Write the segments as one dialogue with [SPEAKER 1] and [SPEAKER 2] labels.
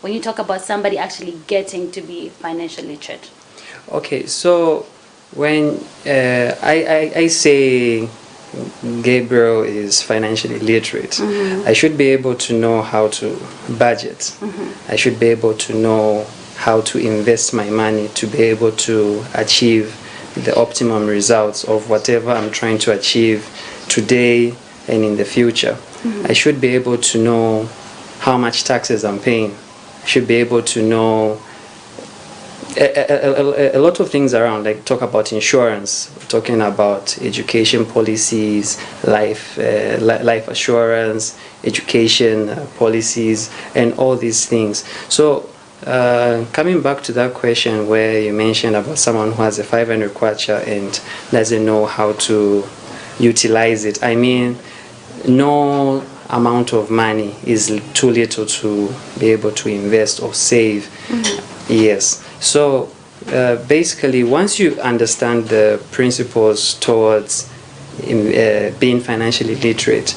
[SPEAKER 1] when you talk about somebody actually getting to be financially literate?
[SPEAKER 2] Okay, so when I say Gabriel is financially literate, I should be able to know how to budget. I should be able to know how to invest my money to be able to achieve the optimum results of whatever I'm trying to achieve today and in the future. I should be able to know how much taxes I'm paying. I should be able to know a lot of things around, like talk about insurance, talking about education policies, life assurance, education policies, and all these things. So coming back to that question where you mentioned about someone who has a 500 kwacha and doesn't know how to utilize it, I mean, no amount of money is too little to be able to invest or save. Yes. So basically, once you understand the principles towards being financially literate,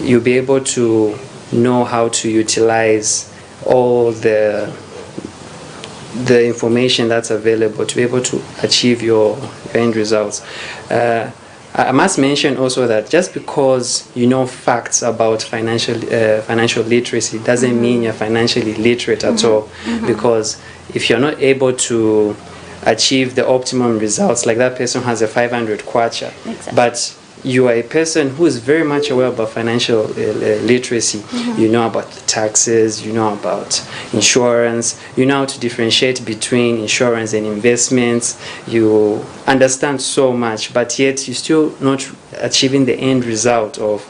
[SPEAKER 2] you'll be able to know how to utilize all the information that's available to be able to achieve your end results. I must mention also that just because you know facts about financial literacy doesn't mean you're financially literate at all. Because if you're not able to achieve the optimum results, like that person has a 500 kwacha, but you are a person who is very much aware about financial literacy. You know about the taxes, you know about insurance, you know how to differentiate between insurance and investments, you understand so much, but yet you're still not achieving the end result of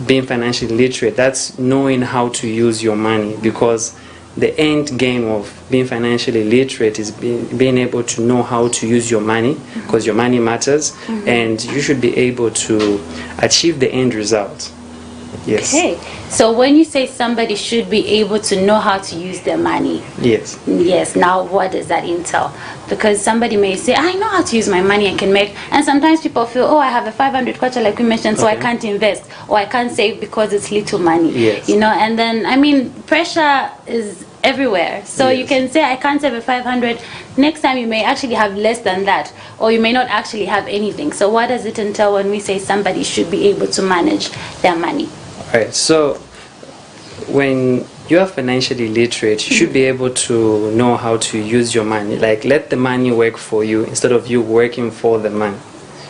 [SPEAKER 2] being financially literate. That's knowing how to use your money, because the end game of being financially literate is being able to know how to use your money, because your money matters, and you should be able to achieve the end result. Yes.
[SPEAKER 1] Okay. So when you say somebody should be able to know how to use their money,
[SPEAKER 2] yes.
[SPEAKER 1] Yes. Now, what does that entail? Because somebody may say, I know how to use my money, I can make, and sometimes people feel, oh, I have a 500 kwacha like we mentioned, so I can't invest, or I can't save because it's little money.
[SPEAKER 2] Yes.
[SPEAKER 1] You know, and then, I mean, pressure is everywhere. So you can say, I can't save a 500. Next time you may actually have less than that, or you may not actually have anything. So what does it entail when we say somebody should be able to manage their money?
[SPEAKER 2] All right. So when you are financially literate, you should be able to know how to use your money. Like, let the money work for you instead of you working for the money.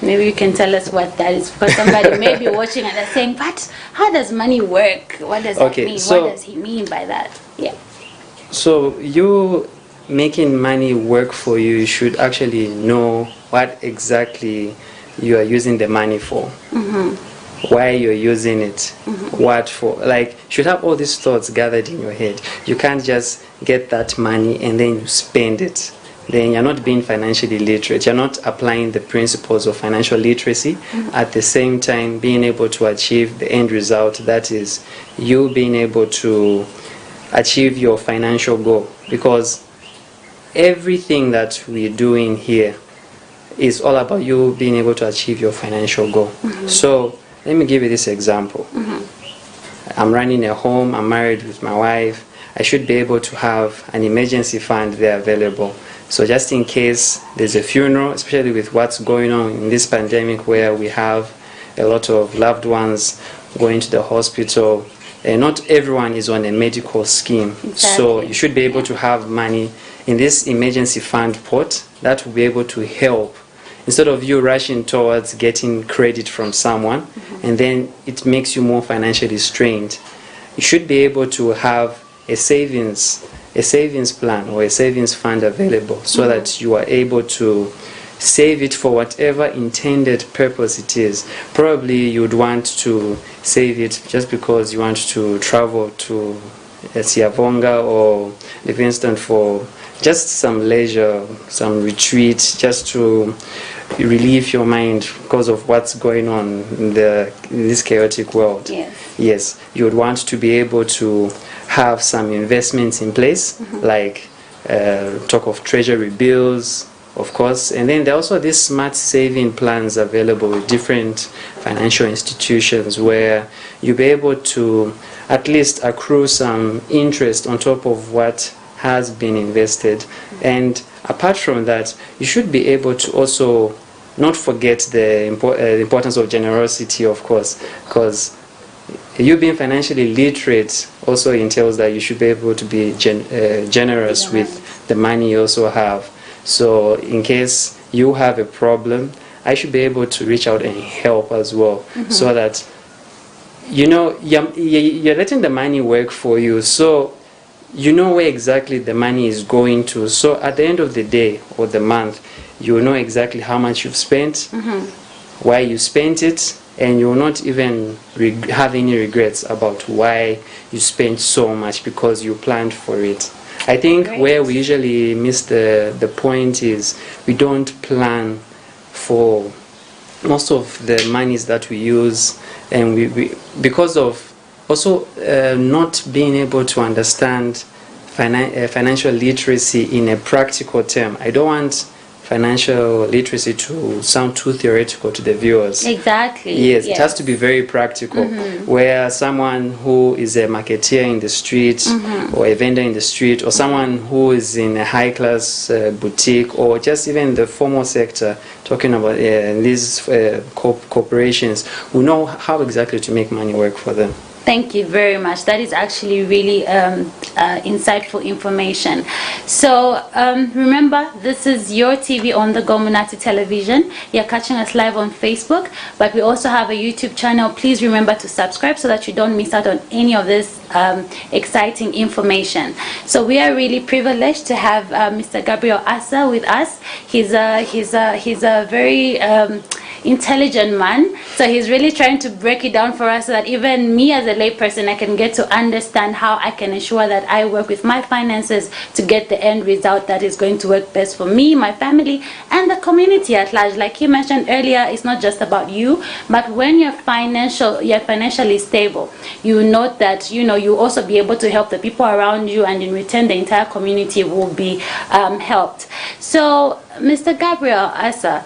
[SPEAKER 1] Maybe you can tell us what that is, because somebody may be watching and they're saying, but how does money work? What does that mean?
[SPEAKER 2] So,
[SPEAKER 1] what does he mean by that? Yeah.
[SPEAKER 2] So you making money work for you, you should actually know what exactly you are using the money for. Why you're using it, what for. Like, you should have all these thoughts gathered in your head. You can't just get that money and then you spend it. Then you're not being financially literate. You're not applying the principles of financial literacy, at the same time being able to achieve the end result, that is you being able to achieve your financial goal. Because everything that we're doing here is all about you being able to achieve your financial goal. So let me give you this example. I'm running a home, I'm married with my wife. I should be able to have an emergency fund there available. So just in case there's a funeral, especially with what's going on in this pandemic where we have a lot of loved ones going to the hospital, and not everyone is on a medical scheme. So you should be able to have money in this emergency fund pot that will be able to help, instead of you rushing towards getting credit from someone, and then it makes you more financially strained. You should be able to have a savings plan or a savings fund available, so that you are able to save it for whatever intended purpose it is. Probably you would want to save it just because you want to travel to Siavonga or Livingston for just some leisure, some retreat, just to relieve your mind because of what's going on in this chaotic world. Yes, you would want to be able to have some investments in place, like talk of treasury bills, of course. And then there are also these smart saving plans available with different financial institutions where you'll be able to at least accrue some interest on top of what has been invested. And apart from that, you should be able to also not forget the importance of generosity, of course, because you being financially literate also entails that you should be able to be generous with the money you also have. So in case you have a problem, I should be able to reach out and help as well, so that you're letting the money work for you, so you know where exactly the money is going to. So at the end of the day or the month, you will know exactly how much you've spent, why you spent it, and you will not even have any regrets about why you spent so much, because you planned for it. I think where we usually miss the point is we don't plan for most of the monies that we use, and we because of also not being able to understand financial literacy in a practical term. I don't want financial literacy to sound too theoretical to the viewers.
[SPEAKER 1] Exactly.
[SPEAKER 2] Yes, it has to be very practical. Where someone who is a marketeer in the street, or a vendor in the street, or someone who is in a high-class boutique, or just even the formal sector, talking about these corporations, who know how exactly to make money work for them.
[SPEAKER 1] Thank you very much. That is actually really insightful information. So remember, this is your TV on the Go Munati television. You're catching us live on Facebook, but we also have a YouTube channel. Please remember to subscribe so that you don't miss out on any of this exciting information. So we are really privileged to have Mr. Gabriel Asa with us. He's a very intelligent man, so he's really trying to break it down for us so that even me as a layperson, I can get to understand how I can ensure that I work with my finances to get the end result that is going to work best for me, my family, and the community at large. Like you mentioned earlier, it's not just about you, but when you're financially stable, you know that you also be able to help the people around you, and in return the entire community will be helped. So Mr. Gabriel Asa,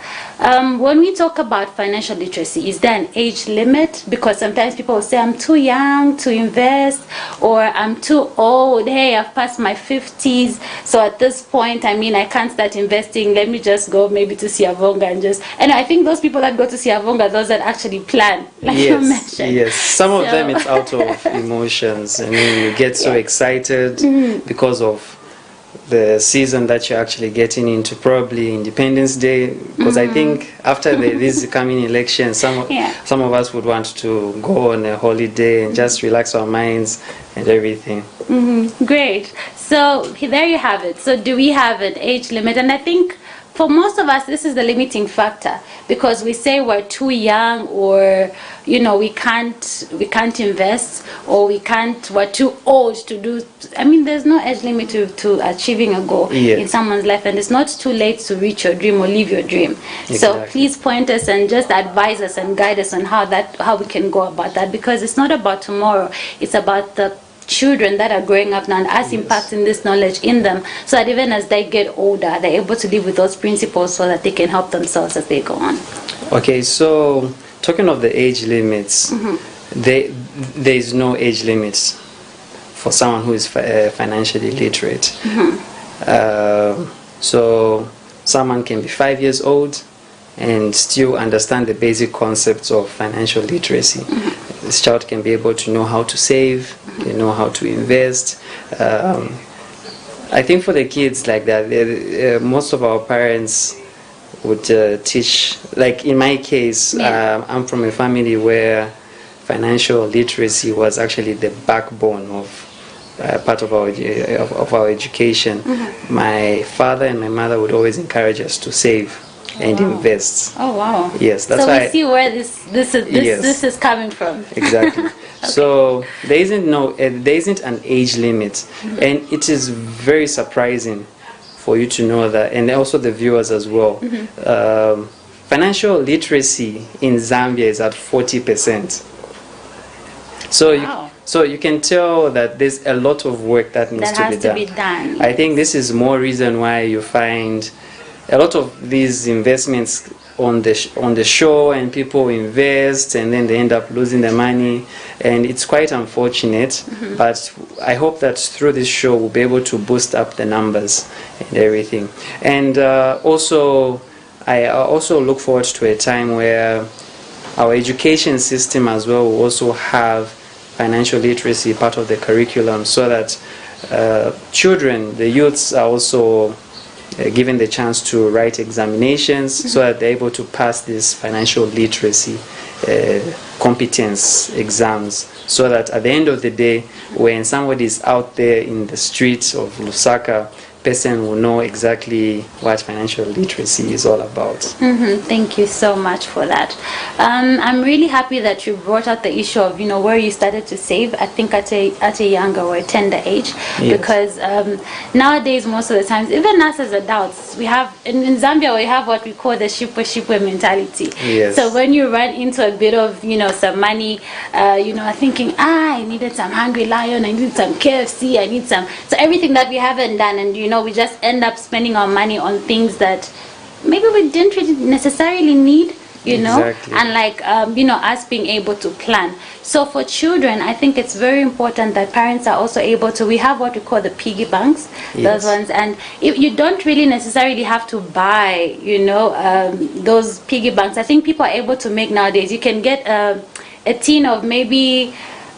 [SPEAKER 1] when we talk about financial literacy, is there an age limit? Because sometimes people will say, I'm too young to invest, or I'm too old, hey, I've passed my 50s, so at this point, I can't start investing, let me just go maybe to Siavonga and I think those people that go to Siavonga, those that actually plan, like you mentioned.
[SPEAKER 2] Yes, some of them it's out of emotions. You get so excited because of the season that you're actually getting into, probably Independence Day, because I think after this coming election, some of us would want to go on a holiday and just relax our minds and everything.
[SPEAKER 1] Great. So there you have it. So do we have an age limit? And I think for most of us, this is the limiting factor, because we say we're too young, or we can't invest, or we're too old to do. There's no age limit to achieving a goal in someone's life, and it's not too late to reach your dream or live your dream. Exactly. So please point us and just advise us and guide us on how we can go about that, because it's not about tomorrow, it's about the children that are growing up now, and us impacting this knowledge in them, so that even as they get older, they're able to live with those principles so that they can help themselves as they go on. Okay,
[SPEAKER 2] so talking of the age limits, there is no age limits for someone who is financially literate. So someone can be 5 years old and still understand the basic concepts of financial literacy. This child can be able to know how to save, know how to invest. I think for the kids like that, most of our parents would teach, like in my case, I'm from a family where financial literacy was actually the backbone of part of our education. My father and my mother would always encourage us to save and invest.
[SPEAKER 1] Oh wow!
[SPEAKER 2] Yes, that's
[SPEAKER 1] so
[SPEAKER 2] why
[SPEAKER 1] we see where this is coming from.
[SPEAKER 2] Exactly. So there isn't an age limit, and it is very surprising for you to know that, and also the viewers as well. Financial literacy in Zambia is at 40%. So you can tell that there's a lot of work that needs to be done.
[SPEAKER 1] Yes.
[SPEAKER 2] I think this is more reason why you find a lot of these investments on the show, and people invest and then they end up losing their money, and it's quite unfortunate. But I hope that through this show we'll be able to boost up the numbers and everything. And also I also look forward to a time where our education system as well will also have financial literacy part of the curriculum, so that children, the youths, are also given the chance to write examinations so that they're able to pass this financial literacy competence exams, so that at the end of the day, when somebody is out there in the streets of Lusaka, person will know exactly what financial literacy is all about.
[SPEAKER 1] Thank you so much for that. I'm really happy that you brought out the issue of, where you started to save, I think at a younger or a tender age.
[SPEAKER 2] Yes.
[SPEAKER 1] Because nowadays, most of the times, even us as adults, we have, in Zambia, we have what we call the shipwe mentality.
[SPEAKER 2] Yes.
[SPEAKER 1] So when you run into a bit of, some money, thinking, I needed some Hungry Lion, I need some KFC, I need some, so everything that we haven't done, and we just end up spending our money on things that maybe we didn't really necessarily need,
[SPEAKER 2] Exactly.
[SPEAKER 1] and like, us being able to plan. So for children, I think it's very important that parents are also able to, we have what we call the piggy banks,
[SPEAKER 2] Yes.
[SPEAKER 1] those ones, and if you don't really necessarily have to buy, those piggy banks. I think people are able to make nowadays. You can get a tin of maybe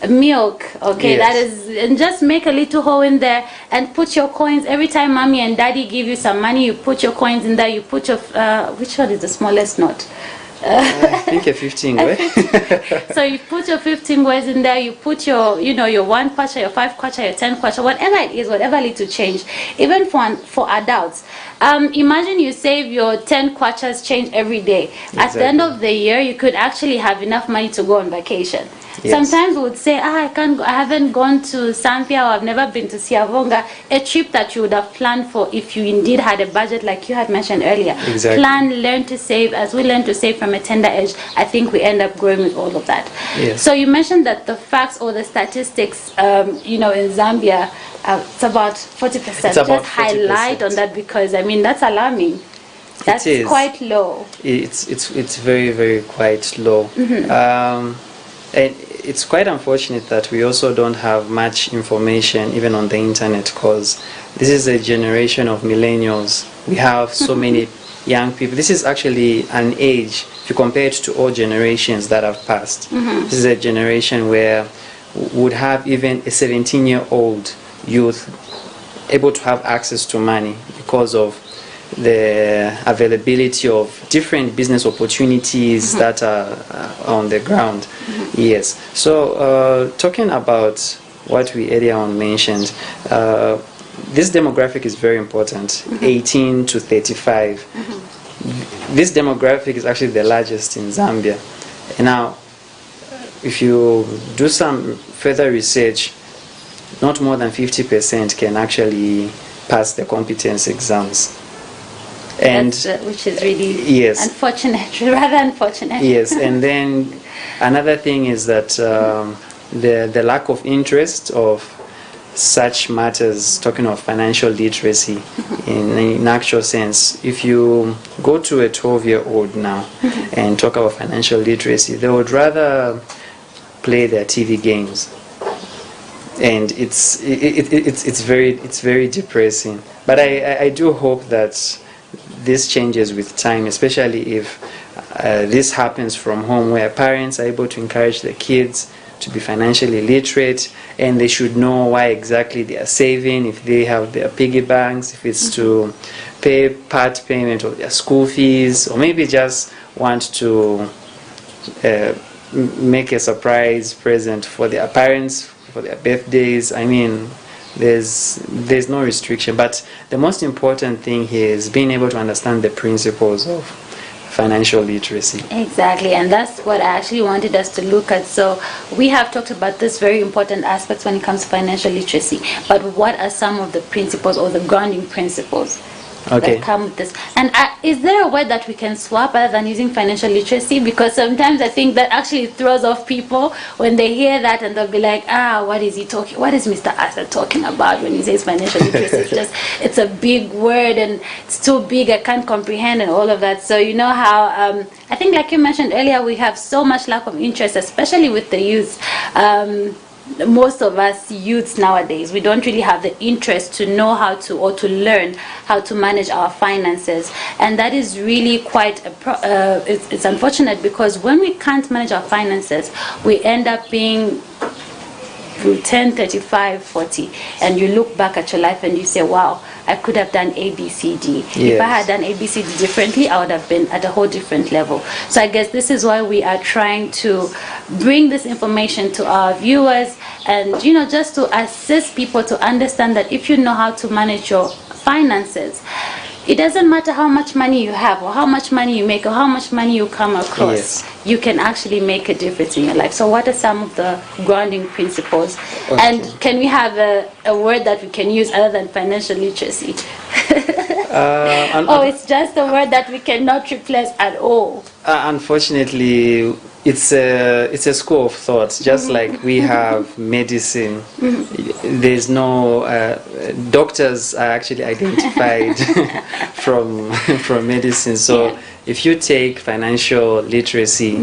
[SPEAKER 1] milk, okay,
[SPEAKER 2] Yes.
[SPEAKER 1] that is, and just make a little hole in there and put your coins. Every time mommy and daddy give you some money, you put your coins in there. You put your which one is the smallest note?
[SPEAKER 2] I think a 15 way.
[SPEAKER 1] So you put your 15 words in there, you put your, your 1 kwacha, your 5 kwacha, your 10 kwacha, whatever it is, whatever little change. Even for adults. Imagine you save your 10 kwachas change every day. At the end of the year, you could actually have enough money to go on vacation.
[SPEAKER 2] Yes.
[SPEAKER 1] Sometimes we would say, I haven't gone to Zambia, or I've never been to Siavonga. A trip that you would have planned for if you indeed had a budget, like you had mentioned earlier.
[SPEAKER 2] Exactly.
[SPEAKER 1] Plan, learn to save. As we learn to save from a tender age, I think we end up growing with all of that.
[SPEAKER 2] Yes.
[SPEAKER 1] So you mentioned that the facts or the statistics, in Zambia, it's about 40%.
[SPEAKER 2] It's about
[SPEAKER 1] Just highlight
[SPEAKER 2] 40%.
[SPEAKER 1] on that, because that's alarming. That's
[SPEAKER 2] is.
[SPEAKER 1] quite low.
[SPEAKER 2] It's very, very quite low. And it's quite unfortunate that we also don't have much information even on the internet, because this is a generation of millennials. We have so many young people. This is actually an age, if you compare it to all generations that have passed. This is a generation where would have even a 17-year-old youth able to have access to money because of the availability of different business opportunities that are on the ground. Yes. So talking about what we earlier on mentioned, this demographic is very important, 18 to 35. This demographic is actually the largest in Zambia. And now, if you do some further research, not more than 50% can actually pass the competence exams. And
[SPEAKER 1] Which is really
[SPEAKER 2] yes.
[SPEAKER 1] unfortunate, rather unfortunate.
[SPEAKER 2] Yes, and then another thing is that the lack of interest of such matters, talking of financial literacy in actual sense. If you go to a 12-year-old now and talk about financial literacy, they would rather play their TV games, and it's very depressing. But I do hope that this changes with time, especially if this happens from home, where parents are able to encourage their kids to be financially literate, and they should know why exactly they are saving, if they have their piggy banks, if it's to pay part payment of their school fees, or maybe just want to make a surprise present for their parents for their birthdays. I mean, there's no restriction, but the most important thing here is being able to understand the principles of financial literacy.
[SPEAKER 1] Exactly, and that's what I actually wanted us to look at. So we have talked about this very important aspects when it comes to financial literacy, but what are some of the principles or the grounding principles
[SPEAKER 2] Okay.
[SPEAKER 1] that come with this. And is there a word that we can swap other than using financial literacy? Because sometimes I think that actually throws off people when they hear that, and they'll be like, what is he talking? What is Mr. Asa talking about when he says financial literacy? It's a big word and it's too big. I can't comprehend and all of that. So you know how I think, like you mentioned earlier, we have so much lack of interest, especially with the youth. Most of us youths nowadays, we don't really have the interest to know how to, or to learn how to manage our finances, and that is really quite it's unfortunate, because when we can't manage our finances, we end up being 10, 35, 40, and you look back at your life and you say, wow, I could have done A, B, C, D.
[SPEAKER 2] Yes.
[SPEAKER 1] If I had done A, B, C, D differently, I would have been at a whole different level. So I guess this is why we are trying to bring this information to our viewers, and just to assist people to understand that if you know how to manage your finances, it doesn't matter how much money you have, or how much money you make, or how much money you come across.
[SPEAKER 2] Yes.
[SPEAKER 1] You can actually make a difference in your life. So what are some of the grounding principles?
[SPEAKER 2] Okay.
[SPEAKER 1] And can we have a word that we can use other than financial literacy? It's just a word that we cannot replace at all.
[SPEAKER 2] Unfortunately, it's a school of thought. Just like we have medicine, there's no doctors are actually identified from medicine. So
[SPEAKER 1] Yeah.
[SPEAKER 2] if you take financial literacy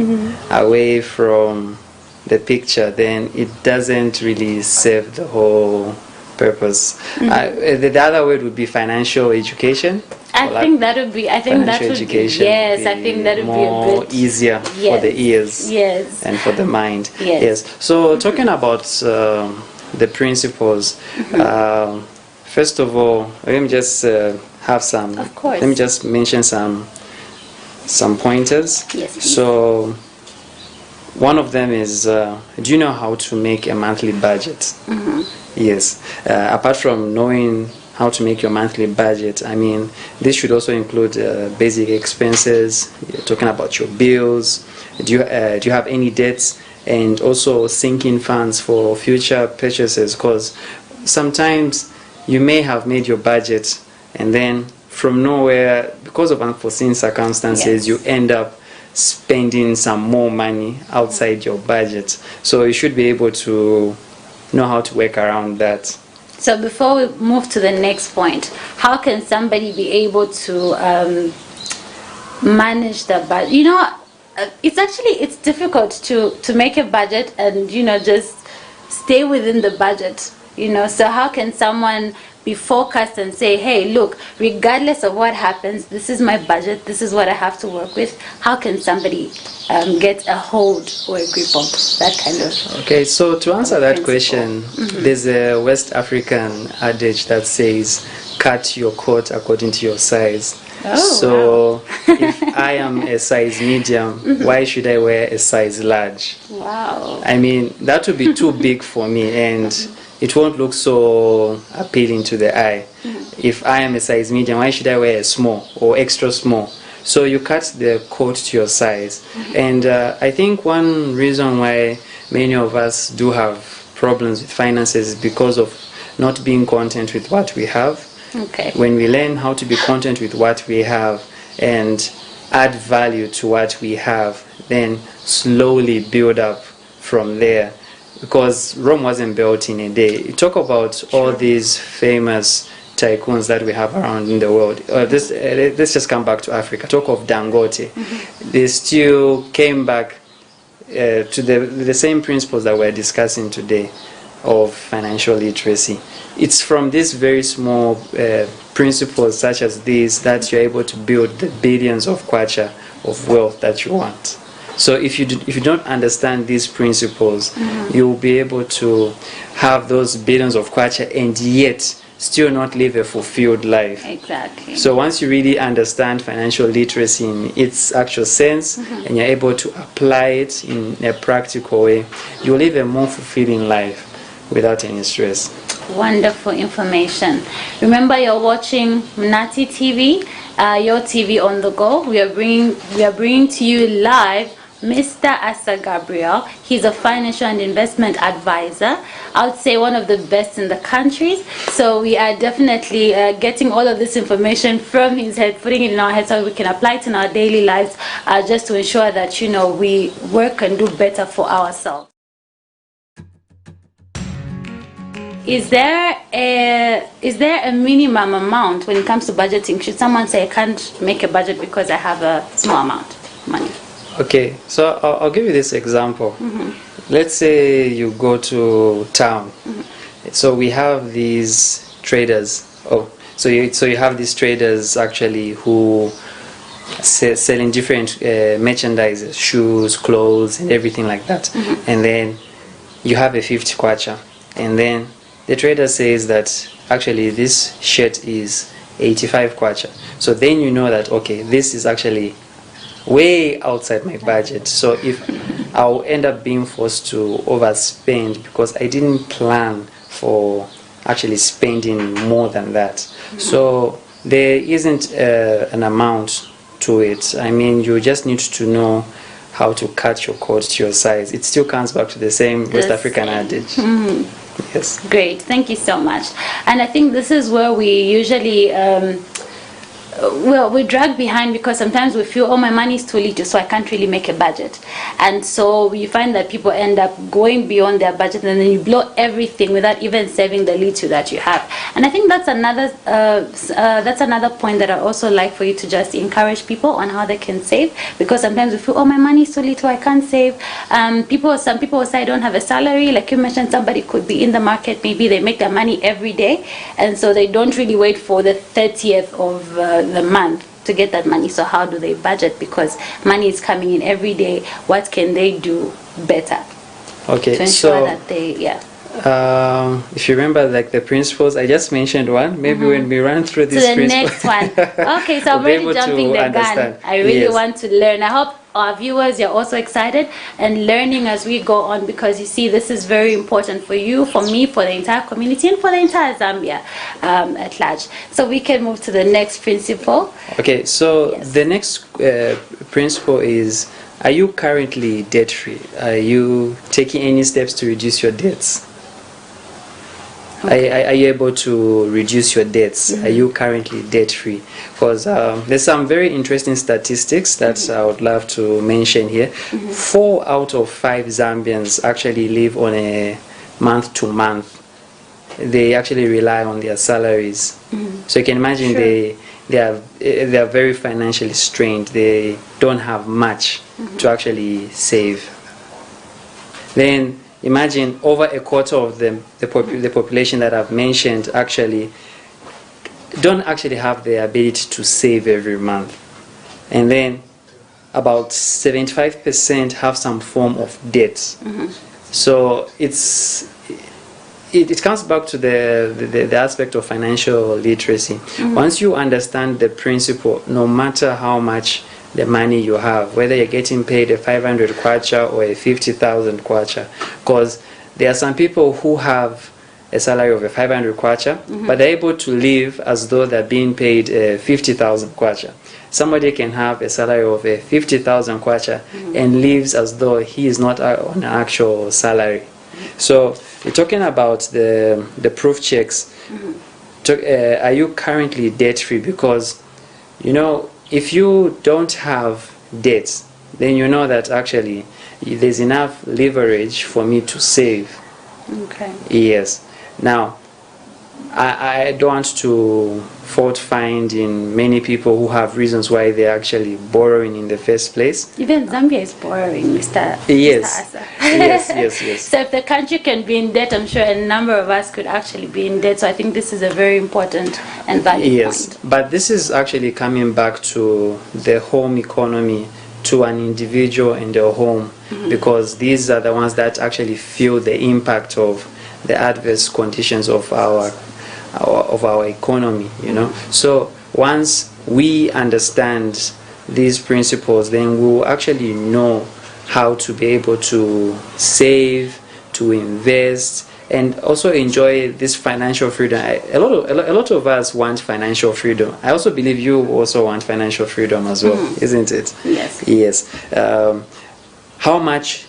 [SPEAKER 2] away from the picture, then it doesn't really serve the whole purpose. The other word would be financial education.
[SPEAKER 1] I think that would be yes, I think that would be
[SPEAKER 2] more
[SPEAKER 1] a bit
[SPEAKER 2] easier for the ears,
[SPEAKER 1] yes,
[SPEAKER 2] and for the mind.
[SPEAKER 1] Yes.
[SPEAKER 2] So talking about the principles, first of all, let me just have some.
[SPEAKER 1] Of course.
[SPEAKER 2] Let me just mention some pointers.
[SPEAKER 1] Yes, please.
[SPEAKER 2] So one of them is, do you know how to make a monthly budget? Yes. Apart from knowing how to make your monthly budget, I mean, this should also include basic expenses. You're talking about your bills. Do you have any debts? And also sinking funds for future purchases, because sometimes you may have made your budget, and then from nowhere, because of unforeseen circumstances,
[SPEAKER 1] Yes.
[SPEAKER 2] you end up spending some more money outside your budget. So you should be able to know how to work around that.
[SPEAKER 1] So before we move to the next point, how can somebody be able to manage the budget? It's difficult to make a budget and just stay within the budget. So how can someone be focused and say, hey, look, regardless of what happens, this is my budget, this is what I have to work with? How can somebody get a hold or a grip of that kind of...
[SPEAKER 2] Okay, so to answer that
[SPEAKER 1] principle.
[SPEAKER 2] question, there's a West African adage that says, cut your coat according to your size. So if I am a size medium, why should I wear a size large?
[SPEAKER 1] Wow.
[SPEAKER 2] I mean, that would be too big for me, and it won't look so appealing to the eye. If I am a size medium, why should I wear a small or extra small? So you cut the coat to your size. And I think one reason why many of us do have problems with finances is because of not being content with what we have.
[SPEAKER 1] Okay.
[SPEAKER 2] When we learn how to be content with what we have and add value to what we have, then slowly build up from there. Because Rome wasn't built in a day. You talk about all these famous tycoons that we have around in the world. Let's just come back to Africa. Talk of Dangote. They still came back to the same principles that we're discussing today of financial literacy. It's from these very small principles such as these that you're able to build the billions of kwacha of wealth that you want. So if you don't understand these principles, you'll be able to have those billions of kwacha and yet still not live a fulfilled life.
[SPEAKER 1] Exactly.
[SPEAKER 2] So once you really understand financial literacy in its actual sense, and you're able to apply it in a practical way, you'll live a more fulfilling life without any stress.
[SPEAKER 1] Wonderful information. Remember, you're watching Mnati TV, your TV on the go. We are bringing to you live Mr. Asa Gabriel. He's a financial and investment advisor. I would say one of the best in the country. So we are definitely getting all of this information from his head, putting it in our head so we can apply it in our daily lives, just to ensure that, you know, we work and do better for ourselves. Is there a minimum amount when it comes to budgeting? Should someone say, I can't make a budget because I have a small amount of money?
[SPEAKER 2] Okay, so I'll give you this example. Let's say you go to town. So we have these traders. So you have these traders actually who selling different merchandise, shoes, clothes, and everything like that. And then you have a 50 kwacha, and then the trader says that actually this shirt is 85 kwacha. So then you know that, okay, this is actually way outside my budget. So if I'll end up being forced to overspend because I didn't plan for actually spending more than that. So there isn't an amount to it. I mean, you just need to know how to cut your coat to your size. It still comes back to the same West African adage. Yes.
[SPEAKER 1] Great, thank you so much. And I think this is where we usually we drag behind, because sometimes we feel, oh, my money is too little, so I can't really make a budget. And so you find that people end up going beyond their budget, and then you blow everything without even saving the little that you have. And I think that's another point that I also like for you to just encourage people on how they can save, because sometimes we feel, oh, my money is too little, I can't save. Some people will say, I don't have a salary. Like you mentioned, somebody could be in the market, maybe they make their money every day, and so they don't really wait for the 30th of the month to get that money. So how do they budget? Because money is coming in every day. What can they do better
[SPEAKER 2] to
[SPEAKER 1] ensure that they
[SPEAKER 2] if you remember, like the principles, I just mentioned one. Maybe when we run through this
[SPEAKER 1] to the next one. Okay, so I'm really jumping the gun. I really want to learn. I hope our viewers, you're also excited and learning as we go on, because you see, this is very important for you, for me, for the entire community, and for the entire Zambia at large. So we can move to the next principle. Okay, so the next principle is, are you currently debt free? Are you taking any steps to reduce your debts? Are you able to reduce your debts? Are you currently debt free? Because there's some very interesting statistics that I would love to mention here. 4 out of 5 Zambians actually live on a month to month. They actually rely on their salaries. So you can imagine they are very financially strained. They don't have much to actually save. Then imagine over a quarter of them, the population that I've mentioned, actually don't actually have the ability to save every month. And then about 75% have some form of debt. So it comes back to the aspect of financial literacy. Once you understand the principle, no matter how much the money you have, whether you're getting paid a 500 kwacha or a 50,000 kwacha, because there are some people who have a salary of a 500 kwacha, but they're able to live as though they're being paid 50,000 kwacha. Somebody can have a salary of a 50,000 kwacha and lives as though he is not on an actual salary. So you're talking about the proof checks. Are you currently debt free? Because, you know, if you don't have debt, then you know that actually there's enough leverage for me to save. Okay.
[SPEAKER 2] Yes. Now, I don't want to fault find in many people who have reasons why they're actually borrowing in the first place.
[SPEAKER 1] Even Zambia is borrowing, Mr.
[SPEAKER 2] Yes.
[SPEAKER 1] Mr. Asa.
[SPEAKER 2] yes.
[SPEAKER 1] So if the country can be in debt, I'm sure a number of us could actually be in debt. So I think this is a very important and valid point.
[SPEAKER 2] But this is actually coming back to the home economy, to an individual in their home, because these are the ones that actually feel the impact of the adverse conditions of our economy, you know. So once we understand these principles, then we will actually know how to be able to save, to invest, and also enjoy this financial freedom. A lot of us want financial freedom. I also believe you also want financial freedom as well, isn't it?
[SPEAKER 1] Yes.
[SPEAKER 2] Yes. how much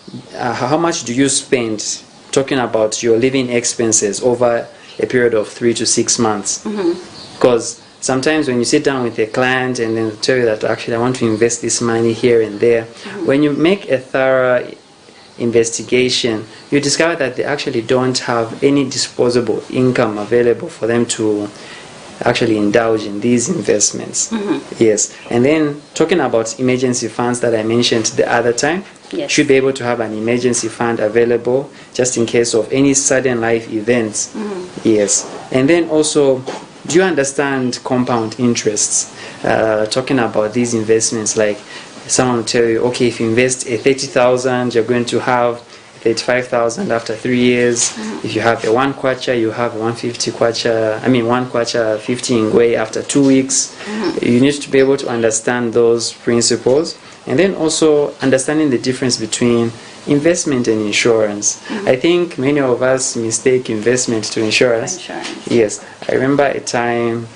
[SPEAKER 2] do you spend, talking about your living expenses over a period of 3 to 6 months? Because sometimes when you sit down with a client and then they tell you that actually I want to invest this money here and there, when you make a thorough investigation, you discover that they actually don't have any disposable income available for them to actually indulge in these investments. Yes. And then talking about emergency funds that I mentioned the other time,
[SPEAKER 1] Yes.
[SPEAKER 2] should be able to have an emergency fund available just in case of any sudden life events. Yes. And then also, do you understand compound interests? Talking about these investments, like someone will tell you, okay, if you invest a 30,000, you're going to have 35,000 after 3 years. If you have a 1 kwacha, you have 150 kwacha, 1 kwacha 50 ngwe after 2 weeks. You need to be able to understand those principles. And then also understanding the difference between investment and insurance. I think many of us mistake investment to insurance. Yes. I remember a time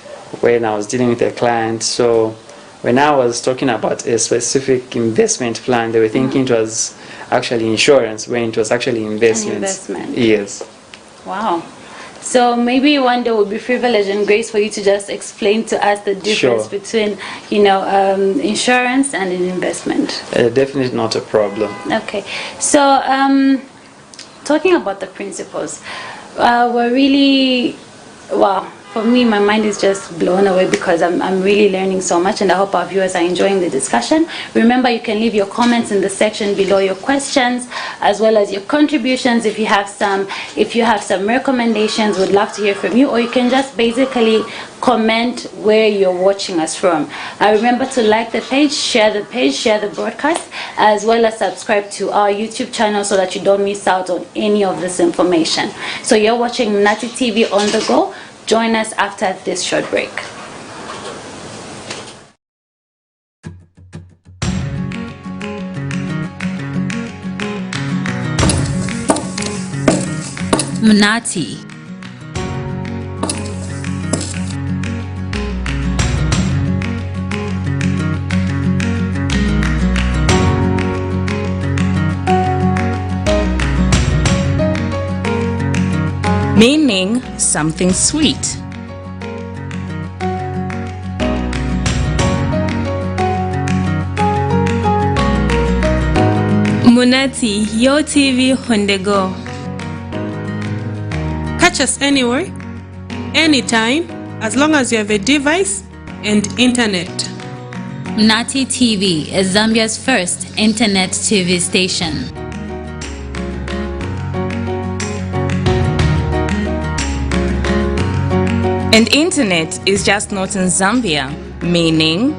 [SPEAKER 2] when I was dealing with a client. So when I was talking about a specific investment plan, they were thinking it was actually insurance when it was actually investment. Yes.
[SPEAKER 1] Wow. So maybe one day would be privilege and grace for you to just explain to us the difference between, insurance and an investment.
[SPEAKER 2] Definitely not a problem.
[SPEAKER 1] Okay. So talking about the principles, we're really, wow. For me, my mind is just blown away because I'm really learning so much, and I hope our viewers are enjoying the discussion. Remember, you can leave your comments in the section below, your questions as well as your contributions. If you have some recommendations, we'd love to hear from you, or you can just basically comment where you're watching us from. Remember to like the page, share the broadcast, as well as subscribe to our YouTube channel so that you don't miss out on any of this information. So you're watching Mnathi TV on the go. Join us after this short break. Mnathi.
[SPEAKER 3] Meaning something sweet.
[SPEAKER 4] Mnathi, your TV on the go. Catch us anywhere, anytime, as long as you have a device and internet.
[SPEAKER 1] Mnathi TV is Zambia's first internet TV station.
[SPEAKER 3] And internet is just not in Zambia, meaning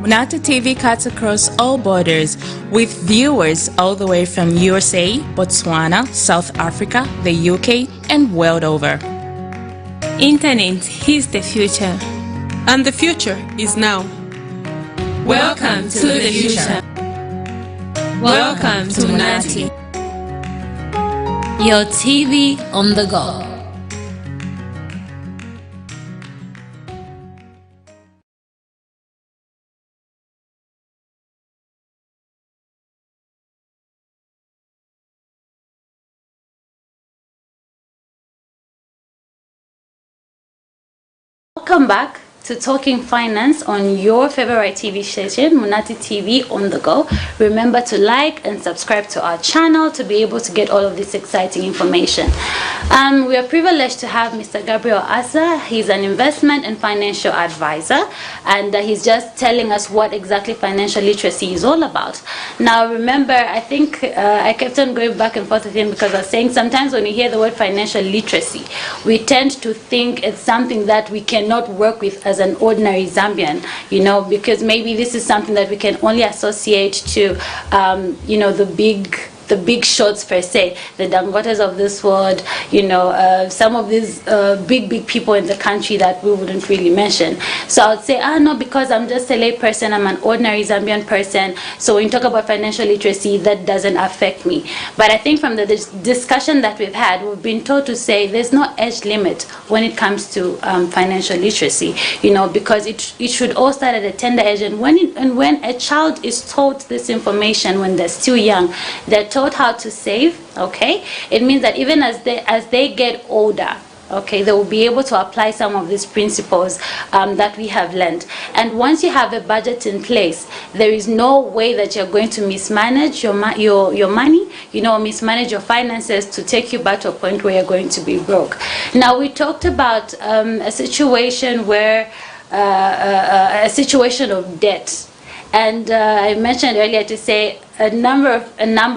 [SPEAKER 3] Mnathi TV cuts across all borders with viewers all the way from USA, Botswana, South Africa, the UK, and world over.
[SPEAKER 4] Internet is the future. And the future is now. Welcome to the future. Welcome to Mnathi.
[SPEAKER 1] Your TV on the go. Welcome back to Talking Finance on your favorite TV station, Mnathi TV on the go. Remember to like and subscribe to our channel to be able to get all of this exciting information. We are privileged to have Mr. Gabriel Asa. He's an investment and financial advisor, and he's just telling us what exactly financial literacy is all about. Now remember, I think I kept on going back and forth with him because I was saying sometimes when you hear the word financial literacy, we tend to think it's something that we cannot work with as an ordinary Zambian, because maybe this is something that we can only associate to, the big the big shots per se, the Dangotes of this world, some of these big people in the country that we wouldn't really mention. So I would say, no, because I'm just a lay person, I'm an ordinary Zambian person, so when you talk about financial literacy, that doesn't affect me. But I think from the discussion that we've had, we've been told to say there's no age limit when it comes to financial literacy, because it should all start at a tender age. And when a child is taught this information when they're still young, they're taught how to save, okay? It means that even as they get older, okay, they will be able to apply some of these principles that we have learned. And once you have a budget in place, there is no way that you're going to mismanage your money, mismanage your finances to take you back to a point where you're going to be broke. Now, we talked about a situation where a situation of debt. And I mentioned earlier to say a number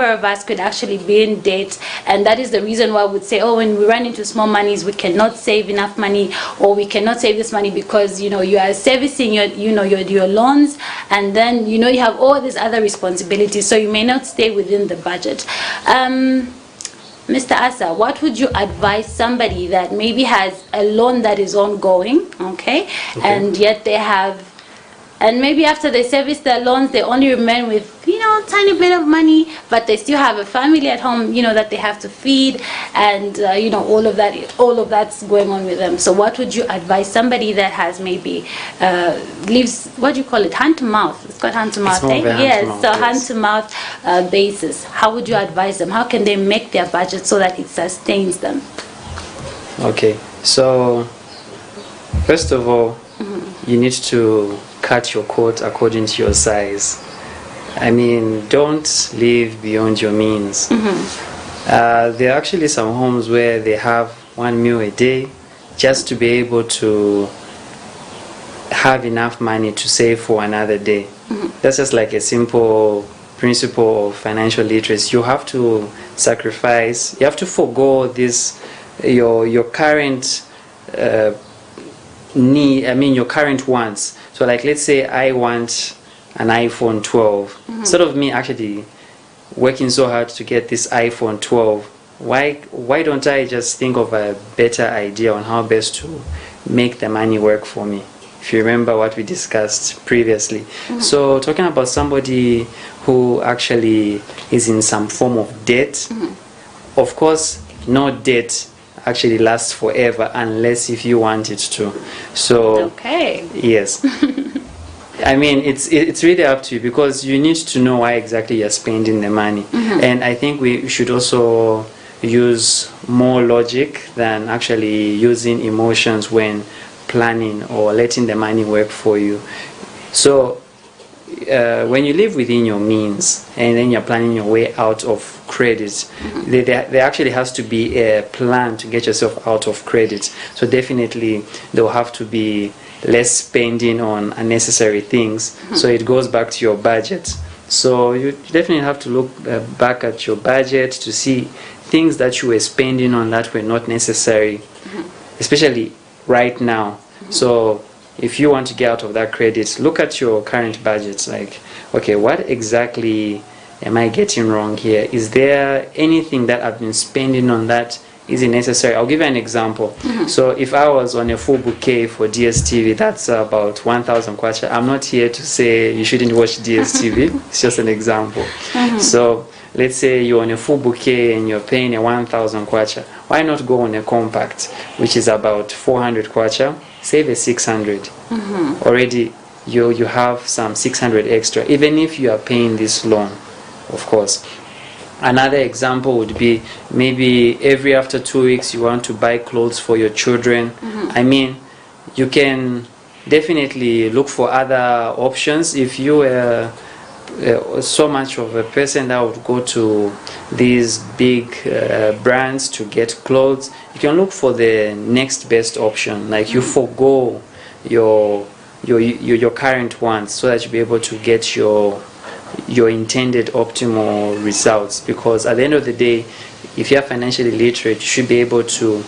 [SPEAKER 1] of us could actually be in debt, and that is the reason why I would say, when we run into small monies, we cannot save enough money, or we cannot save this money because you are servicing your loans, and then you have all these other responsibilities, so you may not stay within the budget. Mr. Asa, what would you advise somebody that maybe has a loan that is ongoing, okay. And yet they have, and maybe after they service their loans, they only remain with, tiny bit of money, but they still have a family at home, that they have to feed, and, all of that's going on with them. So what would you advise somebody that has maybe lives, what do you call it, hand to mouth? It's called hand to mouth, eh? Yes, so hand to mouth basis. How would you advise them? How can they make their budget so that it sustains them?
[SPEAKER 2] Okay, so first of all, you need to cut your coat according to your size. I mean, don't live beyond your means. There are actually some homes where they have 1 meal a day just to be able to have enough money to save for another day. That's just like a simple principle of financial literacy. You have to sacrifice, you have to forego this, your current your current wants. So like, let's say I want an iPhone 12. Instead of me actually working so hard to get this iPhone 12, why don't I just think of a better idea on how best to make the money work for me? If you remember what we discussed previously. So talking about somebody who actually is in some form of debt, of course, no debt actually lasts forever unless if you want it to. So
[SPEAKER 1] okay,
[SPEAKER 2] yes. I mean, it's really up to you, because you need to know why exactly you're spending the money. And I think we should also use more logic than actually using emotions when planning or letting the money work for you. So when you live within your means and then you're planning your way out of credit, there actually has to be a plan to get yourself out of credit. So definitely there will have to be less spending on unnecessary things. So it goes back to your budget. So you definitely have to look back at your budget to see things that you were spending on that were not necessary, especially right now. So if you want to get out of that credit, look at your current budget. Like, okay, what exactly am I getting wrong here? Is there anything that I've been spending on that isn't necessary? I'll give you an example. So if I was on a full bouquet for DSTV, that's about 1,000 kwacha. I'm not here to say you shouldn't watch DSTV. It's just an example. So let's say you're on a full bouquet and you're paying a 1,000 kwacha. Why not go on a compact, which is about 400 kwacha? Save a 600. Already you have some 600 extra, even if you are paying this loan, of course. Another example would be maybe every after 2 weeks you want to buy clothes for your children. I mean, you can definitely look for other options. If you were so much of a person that would go to these big brands to get clothes, you can look for the next best option. Like you forego your current ones so that you'll be able to get your intended optimal results. Because at the end of the day, if you're financially literate, you should be able to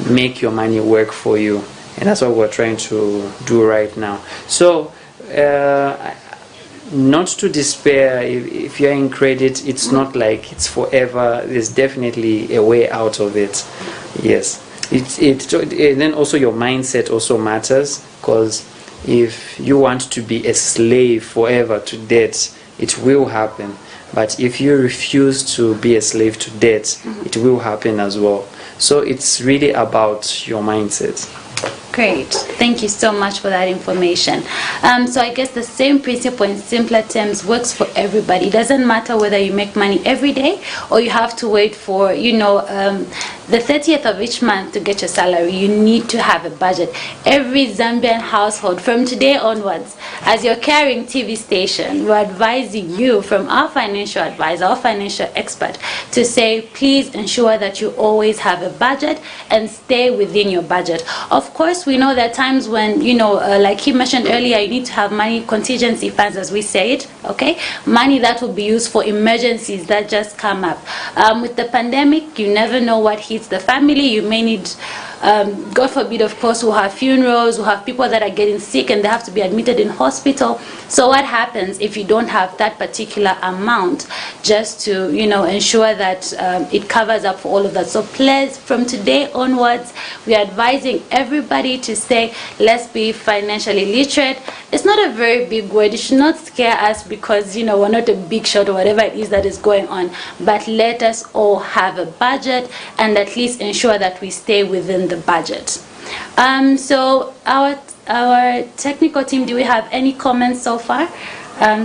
[SPEAKER 2] make your money work for you, and that's what we're trying to do right now. So not to despair. If you're in credit, it's not like it's forever. There's definitely a way out of it. Yes. And then also your mindset also matters, because if you want to be a slave forever to debt, it will happen. But if you refuse to be a slave to debt, it will happen as well. So it's really about your mindset.
[SPEAKER 1] Great. Thank you so much for that information. So I guess the same principle in simpler terms works for everybody. It doesn't matter whether you make money every day or you have to wait for, the 30th of each month to get your salary. You need to have a budget. Every Zambian household from today onwards, as you're carrying TV station, we're advising you from our financial advisor, our financial expert, to say, please ensure that you always have a budget and stay within your budget. Of course, we know there are times when, like he mentioned earlier, you need to have money, contingency funds, as we say it, okay? Money that will be used for emergencies that just come up. With the pandemic, you never know what hits the family. You may need, God forbid, of course, we'll have funerals, we'll have people that are getting sick and they have to be admitted in hospital. So what happens if you don't have that particular amount just to, ensure that it covers up for all of that? So please, from today onwards, we are advising everybody to say, let's be financially literate. It's not a very big word. It should not scare us because, we're not a big shot or whatever it is that is going on. But let us all have a budget and at least ensure that we stay within the budget. So our technical team, do we have any comments so far?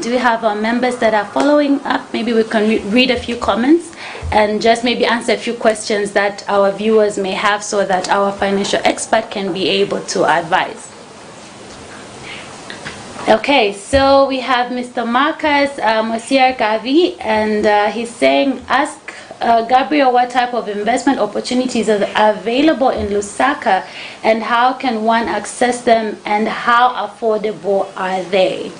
[SPEAKER 1] Do we have our members that are following up? Maybe we can read a few comments and just maybe answer a few questions that our viewers may have so that our financial expert can be able to advise. Okay, so we have Mr. Marcus Mosier Gavi, and he's saying, ask Gabriel what type of investment opportunities are available in Lusaka and how can one access them and how affordable are they?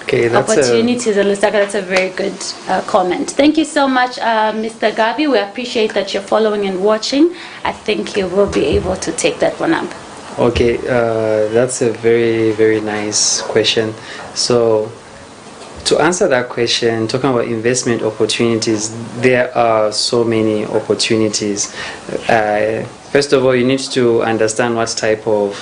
[SPEAKER 2] Okay, that's
[SPEAKER 1] opportunities in Lusaka. That's a very good comment. Thank you so much, Mr. Gavi. We appreciate that you're following and watching. I think you will be able to take that one up.
[SPEAKER 2] Okay, that's a very, very nice question. So to answer that question, talking about investment opportunities, there are so many opportunities. First of all, you need to understand what type of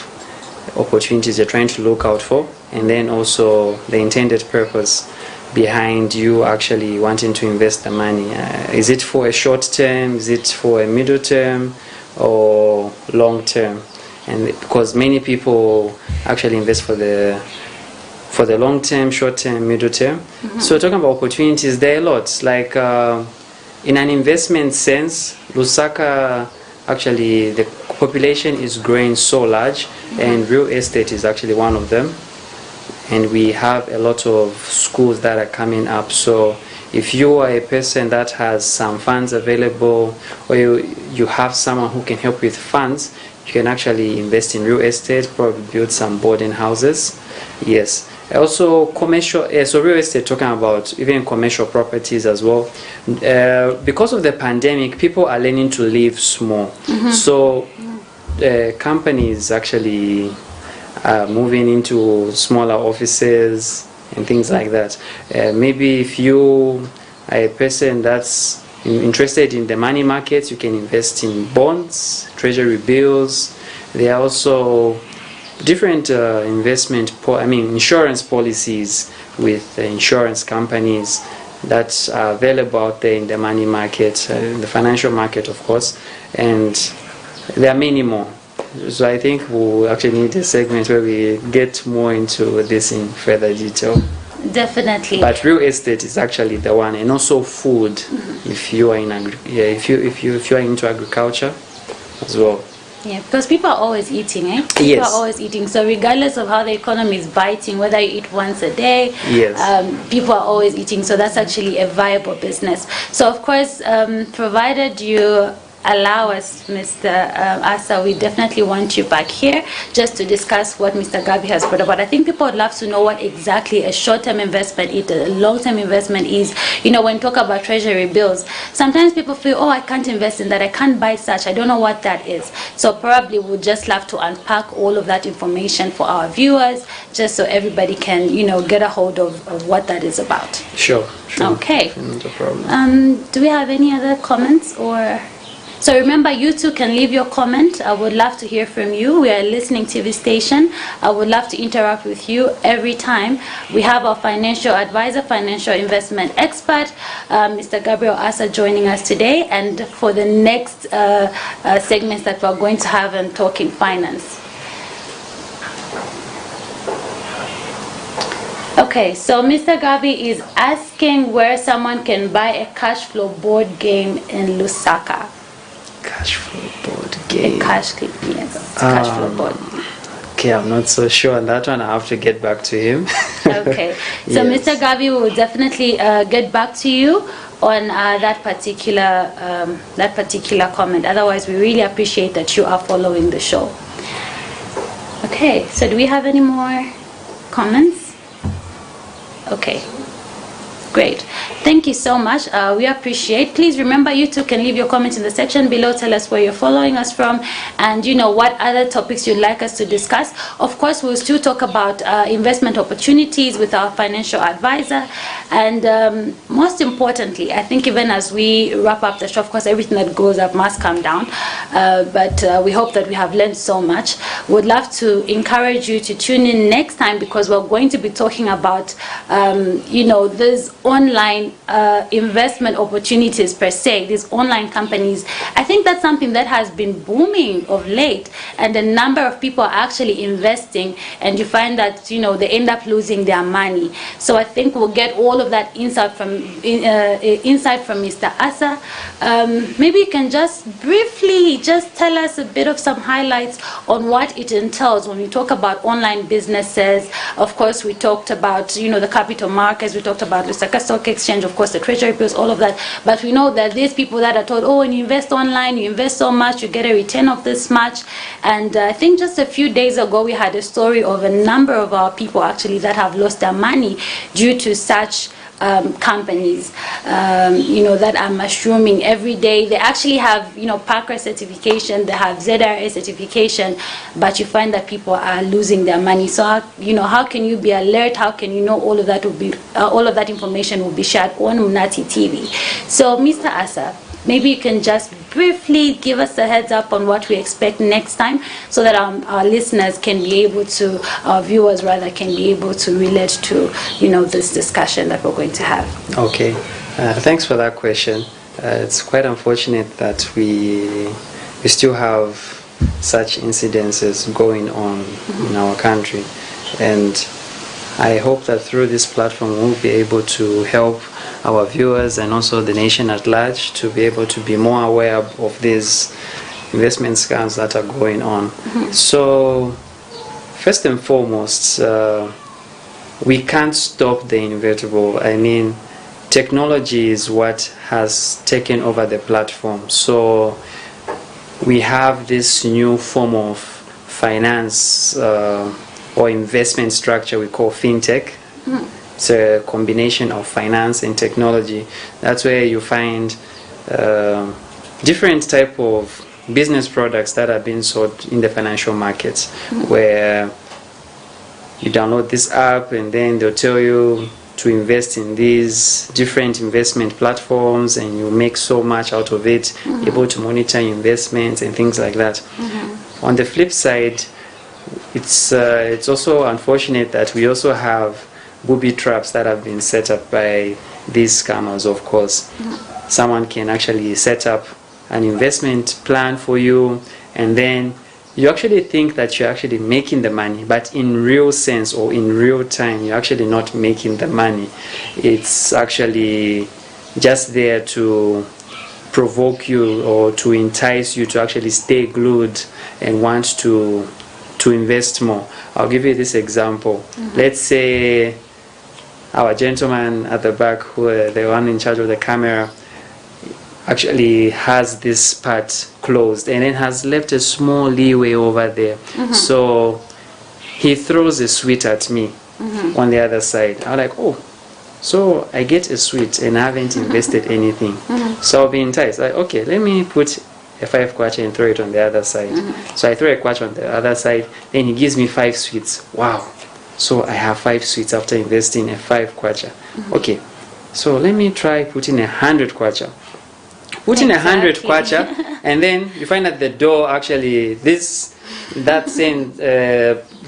[SPEAKER 2] opportunities you're trying to look out for, and then also the intended purpose behind you actually wanting to invest the money. Is it for a short term? Is it for a middle term or long term? And because many people actually invest for the long term, short term, middle term. So talking about opportunities, there are lots. Like in an investment sense, Lusaka, actually the population is growing so large, and real estate is actually one of them. And we have a lot of schools that are coming up. So if you are a person that has some funds available, or you have someone who can help with funds, you can actually invest in real estate, probably build some boarding houses. Yes. Also commercial, so real estate, talking about even commercial properties as well. Because of the pandemic, people are learning to live small. So companies actually are moving into smaller offices and things like that. Maybe if you are a person that's interested in the money markets, you can invest in bonds, treasury bills. There are also different insurance policies with insurance companies that are available out there in the money market, in the financial market, of course, and there are many more. So I think we'll actually need a segment where we get more into this in further detail.
[SPEAKER 1] Definitely.
[SPEAKER 2] But real estate is actually the one, and also food. If you are in if you are into agriculture as well.
[SPEAKER 1] Yeah, because people are always eating, eh? People
[SPEAKER 2] Yes.
[SPEAKER 1] are always eating. So regardless of how the economy is biting, whether you eat once a day,
[SPEAKER 2] Yes.
[SPEAKER 1] people are always eating. So that's actually a viable business. So of course, provided you allow us, Mr. Asa, we definitely want you back here just to discuss what Mr. Gabi has brought about. I think people would love to know what exactly a short-term investment is, a long-term investment is. You know, when we talk about treasury bills, sometimes people feel, oh, I can't invest in that, I can't buy such, I don't know what that is. So probably we'll just love to unpack all of that information for our viewers, just so everybody can, you know, get a hold of what that is about.
[SPEAKER 2] Sure.
[SPEAKER 1] Okay.
[SPEAKER 2] Not a problem.
[SPEAKER 1] Do we have any other comments or? So remember, you too can leave your comment. I would love to hear from you. We are a listening TV station. I would love to interact with you every time. We have our financial advisor, financial investment expert, Mr. Gabriel Asa, joining us today, and for the next segments that we're going to have on Talking Finance. Okay, so Mr. Gabi is asking where someone can buy a cash flow board game in Lusaka.
[SPEAKER 2] Cash flow board game.
[SPEAKER 1] A cash flow board.
[SPEAKER 2] Okay, I'm not so sure on that one. I have to get back to him.
[SPEAKER 1] Okay, so
[SPEAKER 2] Yes.
[SPEAKER 1] Mr. Gabi will definitely get back to you on that particular comment. Otherwise, we really appreciate that you are following the show. Okay, so do we have any more comments? Okay, great. Thank you so much. We appreciate. Please remember, you too can leave your comments in the section below. Tell us where you're following us from, and you know what other topics you'd like us to discuss. Of course, we'll still talk about investment opportunities with our financial advisor, and most importantly, I think even as we wrap up the show, of course, everything that goes up must come down. But we hope that we have learned so much. Would love to encourage you to tune in next time, because we're going to be talking about you know, these online investment opportunities per se, these online companies. I think that's something that has been booming of late, and a number of people are actually investing, and you find that, you know, they end up losing their money. So I think we'll get all of that insight from Mr. Asa. Maybe you can just briefly just tell us a bit of some highlights on what it entails when we talk about online businesses. Of course, we talked about, you know, the capital markets, we talked about Lusaka Stock Exchange, of course, the treasury bills, all of that. But we know that there's people that are told, oh, when you invest online, you invest so much, you get a return of this much. And I think just a few days ago, we had a story of a number of our people actually that have lost their money due to such companies, you know, that are mushrooming every day. They actually have, you know, Parker certification, they have ZRA certification, but you find that people are losing their money. So, how, you know, how can you be alert? How can you know all of that will be, all of that information will be shared on Mnati TV? So, Mr. Asa, maybe you can just briefly give us a heads up on what we expect next time, so that our listeners can be able to, our viewers rather, can be able to relate to, you know, this discussion that we're going to have.
[SPEAKER 2] Okay, thanks for that question. It's quite unfortunate that we still have such incidences going on in our country, and I hope that through this platform we'll be able to help our viewers and also the nation at large to be able to be more aware of these investment scams that are going on. So first and foremost, we can't stop the inevitable. I mean, technology is what has taken over the platform. So we have this new form of finance or investment structure we call fintech. It's a combination of finance and technology. That's where you find different type of business products that are being sold in the financial markets, where you download this app and then they'll tell you to invest in these different investment platforms, and you make so much out of it, able to monitor investments and things like that. On the flip side, it's also unfortunate that we also have booby traps that have been set up by these scammers. Of course, someone can actually set up an investment plan for you, and then you actually think that you're actually making the money, but in real sense or in real time, you're actually not making the money. It's actually just there to provoke you or to entice you to actually stay glued and want to invest more. I'll give you this example. Let's say our gentleman at the back, who the one in charge of the camera, actually has this part closed and then has left a small leeway over there. So he throws a sweet at me on the other side. I'm like, oh, so I get a sweet and I haven't invested anything. So I'll be enticed. Like, okay, let me put a 5 kwacha and throw it on the other side. So I throw a kwacha on the other side, then he gives me 5 sweets. Wow. So I have 5 sweets after investing a 5 kwacha. Okay, so let me try putting 100 kwacha. Putting 100 kwacha, and then you find that the door actually, that same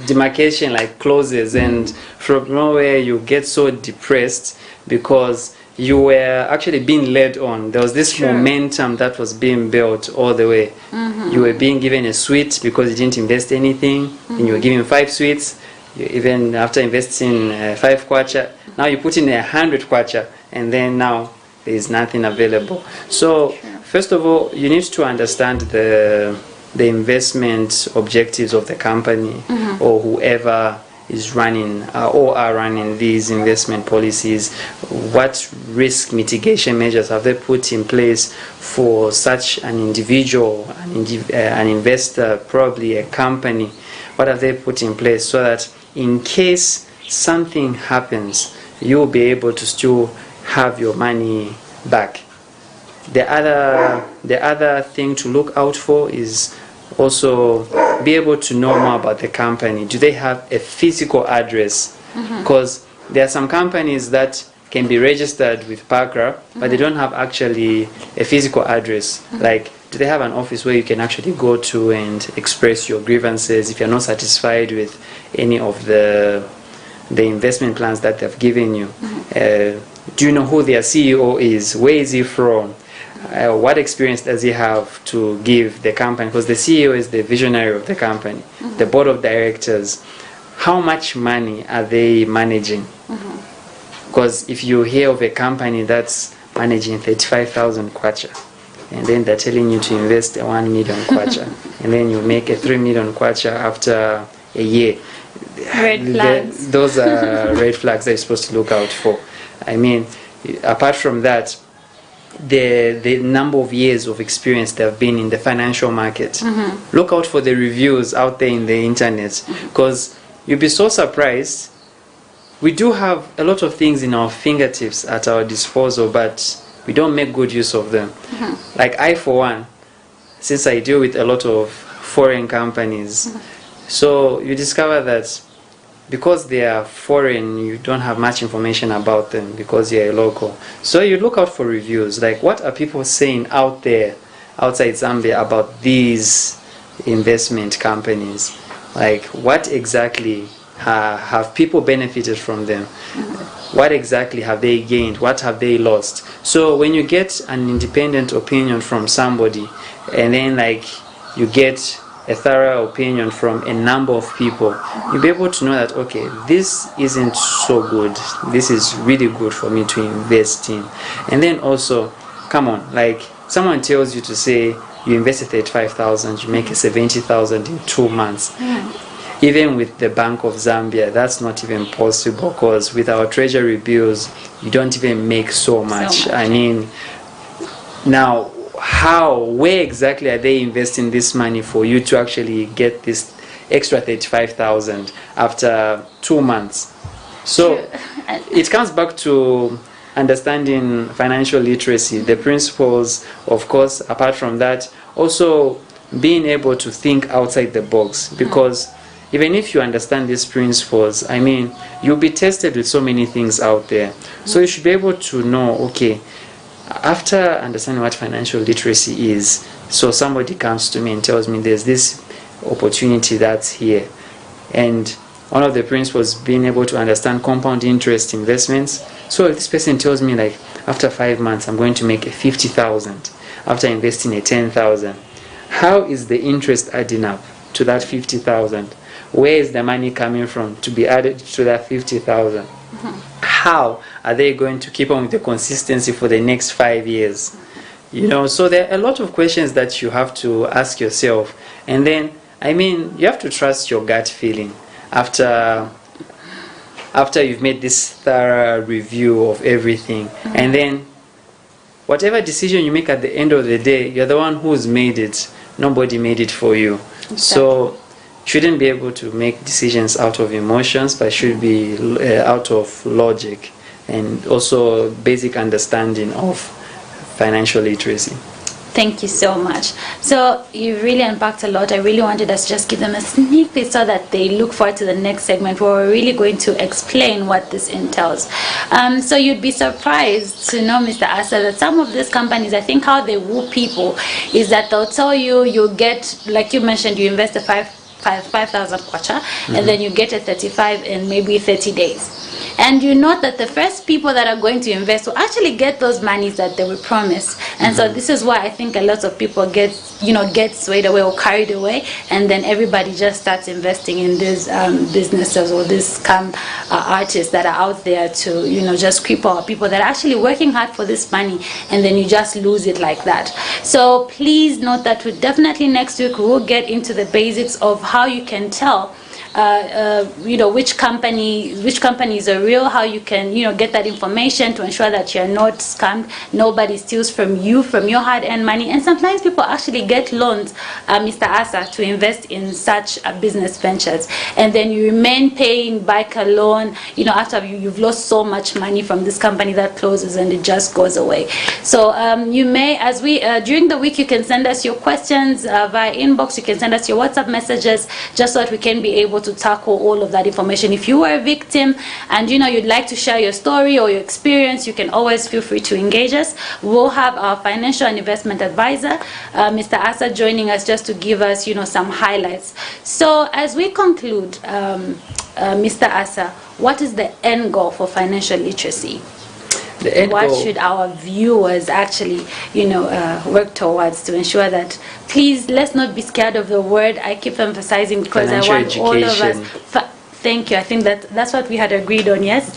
[SPEAKER 2] demarcation like closes, and from nowhere you get so depressed because you were actually being led on. There was this momentum that was being built all the way. You were being given a sweet because you didn't invest anything, and you were given 5 sweets. Even after investing 5 kwacha, now you put in 100 kwacha, and then now there is nothing available. So first of all, you need to understand the investment objectives of the company or whoever is running or are running these investment policies. What risk mitigation measures have they put in place for such an individual, an investor, probably a company? What have they put in place so that in case something happens, you'll be able to still have your money back? The other thing to look out for is also be able to know more about the company. Do they have a physical address? Because there are some companies that can be registered with PACRA, but they don't have actually a physical address. Like, do they have an office where you can actually go to and express your grievances if you're not satisfied with any of the investment plans that they've given you? Do you know who their CEO is? Where is he from? What experience does he have to give the company? Because the CEO is the visionary of the company. The board of directors, how much money are they managing? Because if you hear of a company that's managing 35,000 kwacha, and then they're telling you to invest 1 million kwacha, and then you make a 3 million kwacha after a year,
[SPEAKER 1] Red flags.
[SPEAKER 2] those are red flags that you're supposed to look out for. I mean, apart from that, the number of years of experience they have been in the financial market. Look out for the reviews out there in the internet, because you'll be so surprised. We do have a lot of things in our fingertips at our disposal, but we don't make good use of them. Like I, for one, since I deal with a lot of foreign companies, so you discover that because they are foreign, you don't have much information about them because you're a local. So you look out for reviews, like what are people saying out there, outside Zambia, about these investment companies? Like what exactly have people benefited from them? What exactly have they gained? What have they lost? So when you get an independent opinion from somebody, and then like you get a thorough opinion from a number of people, you'll be able to know that, okay, this isn't so good, this is really good for me to invest in. And then also, come on, like someone tells you to say you invested 35,000, you make a 70,000 in 2 months. Even with the Bank of Zambia, that's not even possible, because with our treasury bills, you don't even make so much. I mean, now, where exactly are they investing this money for you to actually get this extra 35,000 after 2 months? So it comes back to understanding financial literacy, the principles, of course. Apart from that, also being able to think outside the box, because even if you understand these principles, I mean, you'll be tested with so many things out there. So you should be able to know, okay, after understanding what financial literacy is, so somebody comes to me and tells me there's this opportunity that's here, and one of the principles being able to understand compound interest investments. So if this person tells me like after 5 months I'm going to make a 50,000 after investing a 10,000, how is the interest adding up to that 50,000? Where is the money coming from to be added to that 50,000? How are they going to keep on with the consistency for the next 5 years? You know, so there are a lot of questions that you have to ask yourself. And then, I mean, you have to trust your gut feeling after you've made this thorough review of everything. And then whatever decision you make at the end of the day, you're the one who's made it. Nobody made it for you. Exactly. So shouldn't be able to make decisions out of emotions, but should be out of logic and also basic understanding of financial literacy.
[SPEAKER 1] Thank you so much. So you really unpacked a lot. I really wanted us to just give them a sneak peek so that they look forward to the next segment where we're really going to explain what this entails. So you'd be surprised to know, Mr. Asa, that some of these companies, I think how they woo people is that they'll tell you you'll get, like you mentioned, you invest a 5,000 kwacha, and then you get a 35 in maybe 30 days. And you know that the first people that are going to invest will actually get those monies that they were promised. And so this is why I think a lot of people get swayed away or carried away, and then everybody just starts investing in these businesses or these artists that are out there to, just creep out people that are actually working hard for this money, and then you just lose it like that. So please note that we definitely next week we'll get into the basics of how you can tell which companies are real, how you can get that information to ensure that you're not scammed, nobody steals from you, from your hard-earned money. And sometimes people actually get loans, Mr. Asa, to invest in such business ventures, and then you remain paying back a loan after you've lost so much money from this company that closes and it just goes away. So you may, as we during the week, you can send us your questions via inbox, you can send us your WhatsApp messages, just so that we can be able to tackle all of that information. If you were a victim and you'd like to share your story or your experience, you can always feel free to engage us. We'll have our financial and investment advisor, Mr. Asa, joining us just to give us some highlights. So as we conclude, Mr. Asa, what is the end goal for financial literacy? What should our viewers actually work towards to ensure that, please, let's not be scared of the word. I keep emphasizing because I want all of us. Thank you. I think that's what we had agreed on, yes?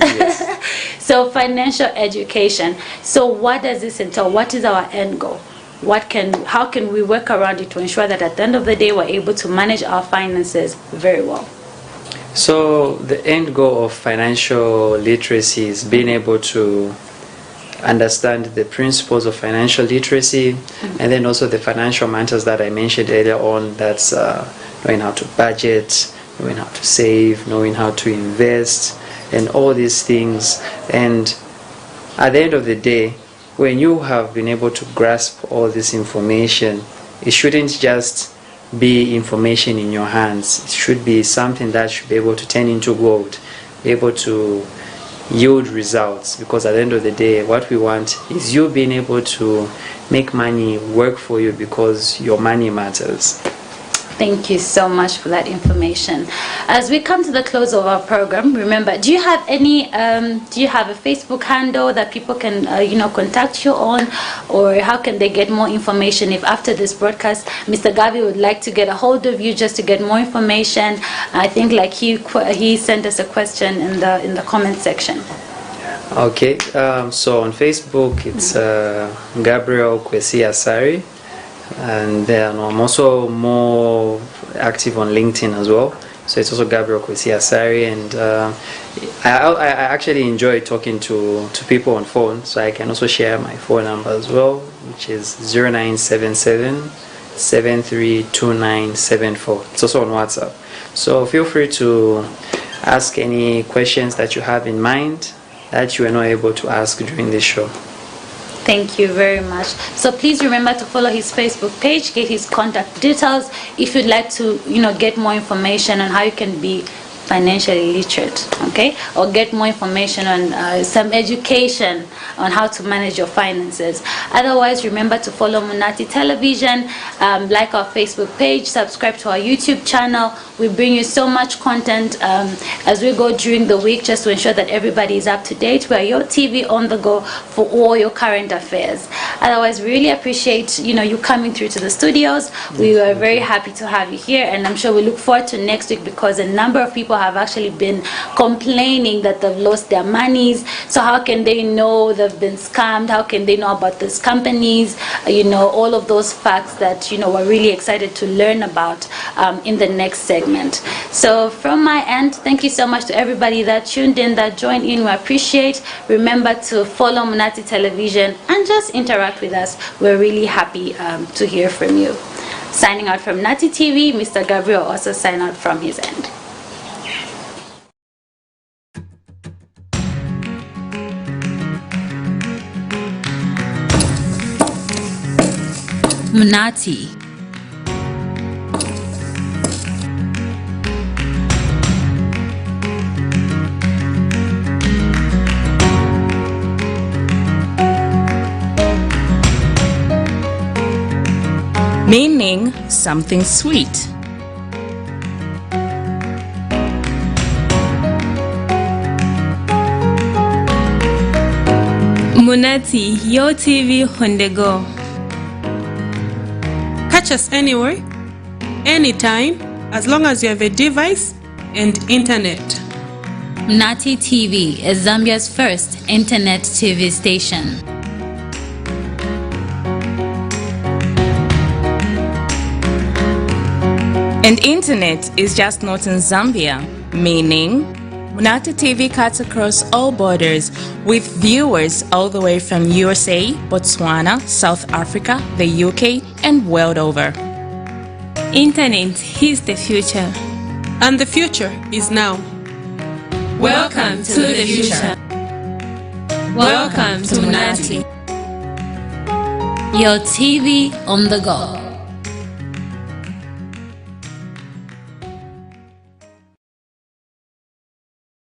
[SPEAKER 1] So financial education. So what does this entail? What is our end goal? How can we work around it to ensure that at the end of the day we're able to manage our finances very well?
[SPEAKER 2] So the end goal of financial literacy is being able to understand the principles of financial literacy, and then also the financial matters that I mentioned earlier on. That's knowing how to budget, knowing how to save, knowing how to invest, and all these things. And at the end of the day, when you have been able to grasp all this information, it shouldn't just be information in your hands. It should be something that should be able to turn into gold, be able to yield results, because at the end of the day what we want is you being able to make money work for you, because your money matters.
[SPEAKER 1] Thank you so much for that information. As we come to the close of our program, remember, do you have a Facebook handle that people can contact you on, or how can they get more information if after this broadcast Mr. Gabi would like to get a hold of you just to get more information? I think like he sent us a question in the comment section.
[SPEAKER 2] Okay, so on Facebook it's Gabriel Kwesi Asari. And then I'm also more active on LinkedIn as well, so it's also Gabriel Kwesi Asari. And I actually enjoy talking to people on phone, so I can also share my phone number as well, which is 0977 732974. It's also on WhatsApp, so feel free to ask any questions that you have in mind that you were not able to ask during this show.
[SPEAKER 1] Thank you very much. So please remember to follow his Facebook page, get his contact details if you'd like to, get more information on how you can be financially literate, okay, or get more information on some education on how to manage your finances. Otherwise, remember to follow Munati Television, like our Facebook page, subscribe to our YouTube channel. We bring you so much content as we go during the week, just to ensure that everybody is up to date. We are your TV on the go for all your current affairs. Otherwise, we really appreciate you coming through to the studios. We are very happy to have you here, and I'm sure we look forward to next week, because a number of people people have actually been complaining that they've lost their monies. So how can they know they've been scammed? How can they know about these companies? All of those facts that we're really excited to learn about in the next segment. So from my end, thank you so much to everybody that tuned in, that joined in. We appreciate. Remember to follow Munati Television and just interact with us. We're really happy to hear from you. Signing out from Nati TV, Mr. Gabriel also sign out from his end.
[SPEAKER 5] Munati.
[SPEAKER 3] Meaning something sweet.
[SPEAKER 4] Munati, your TV on the go. Catch us anywhere, anytime, as long as you have a device and internet.
[SPEAKER 5] Munati TV is Zambia's first internet TV station.
[SPEAKER 3] And internet is just not in Zambia, meaning Munati TV cuts across all borders with viewers all the way from USA, Botswana, South Africa, the UK, and world over.
[SPEAKER 4] Internet is the future. And the future is now. Welcome to the future. Welcome to Munati.
[SPEAKER 5] Your TV on the go.